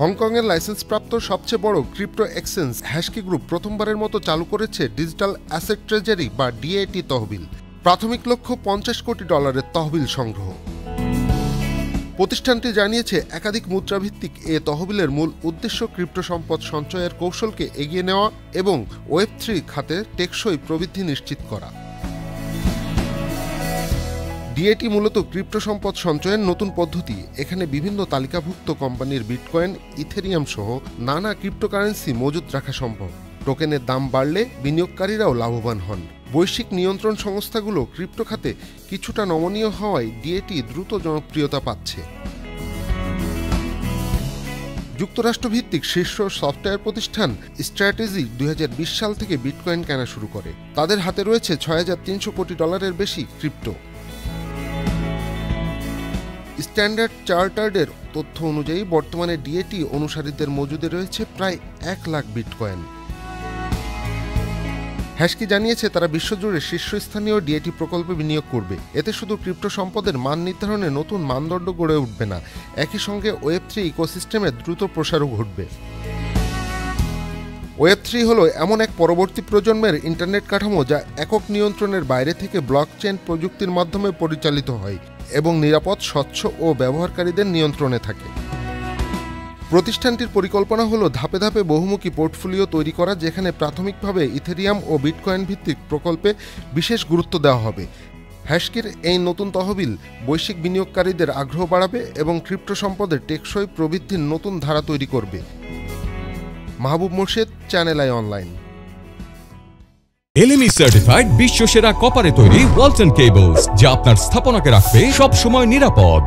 হংকংয়ের লাইসেন্সপ্রাপ্ত সবচেয়ে বড় ক্রিপ্টো এক্সচেঞ্জ হ্যাশকি গ্রুপ প্রথমবারের মতো চালু করেছে ডিজিটাল অ্যাসেট ট্রেজারি বা ডিএটি তহবিল। প্রাথমিক লক্ষ্য $50 কোটি তহবিল সংগ্রহ। প্রতিষ্ঠানটি জানিয়েছে একাধিক মুদ্রাভিত্তিক এ তহবিলের মূল উদ্দেশ্য ক্রিপ্টো সম্পদ সঞ্চয়ের কৌশলকে এগিয়ে নেওয়া এবং ওয়েব3 খাতে টেকসই প্রবৃদ্ধি নিশ্চিত করা। ডিএটি মূলত ক্রিপ্টো সম্পদ সঞ্চয়ের নতুন পদ্ধতি। এখানে বিভিন্ন তালিকাভুক্ত কোম্পানির বিটকয়েন, ইথেরিয়াম সহ নানা ক্রিপ্টোকারেন্সি মজুত রাখা সম্ভব। টোকেনের দাম বাড়লে বিনিয়োগকারীরাও লাভবান হন। বৈশ্বিক নিয়ন্ত্রণ সংস্থাগুলো ক্রিপ্টো খাতে কিছুটা নমনীয় হওয়ায় ডিএটি দ্রুত জনপ্রিয়তা পাচ্ছে। যুক্তরাষ্ট্রভিত্তিক শীর্ষ সফটওয়্যার প্রতিষ্ঠান স্ট্র্যাটেজি 2020 সাল থেকে বিটকয়েন কেনা শুরু করে। তাদের হাতে রয়েছে $6,300 কোটি বেশি ক্রিপ্টো। স্ট্যান্ডার্ড চার্টার্ডের তথ্য অনুযায়ী বর্তমানে ডিএটি অনুসারীদের মজুদে রয়েছে প্রায় 1 লাখ বিটকয়েন। হ্যাশকি জানিয়েছে তারা বিশ্বজুড়ে শীর্ষস্থানীয় ডিএটি প্রকল্পে বিনিয়োগ করবে। এতে শুধু ক্রিপ্টো সম্পদের মান নির্ধারণে নতুন মানদণ্ড গড়ে উঠবে না, একই সঙ্গে ওয়েব3 ইকোসিস্টেমের দ্রুত প্রসারও ঘটবে। ওয়েব3 হলো এমন এক পরবর্তী প্রজন্মের ইন্টারনেট কাঠামো যা একক নিয়ন্ত্রণের বাইরে থেকে ব্লকচেন প্রযুক্তির মাধ্যমে পরিচালিত হয় এবং নিরাপদ, স্বচ্ছ ও ব্যবহারকারীদের নিয়ন্ত্রণে থাকে। প্রতিষ্ঠানটির পরিকল্পনা হলো ধাপে ধাপে বহুমুখী পোর্টফোলিও তৈরি করা, যেখানে প্রাথমিকভাবে ইথেরিয়াম ও বিটকয়েন ভিত্তিক প্রকল্পে বিশেষ গুরুত্ব দেওয়া হবে। হ্যাশকির এই নতুন তহবিল বৈশ্বিক বিনিয়োগকারীদের আগ্রহ বাড়াবে এবং ক্রিপ্টো সম্পদের টেকসই প্রবৃদ্ধির নতুন ধারা তৈরি করবে। Mahbub Morshed, channel I online. LME certified বিশ্বসেরা কপারে তৈরি ওয়ালটন কেবলস, যা আপনার স্থাপনাকে রাখবে সব সময় নিরাপদ।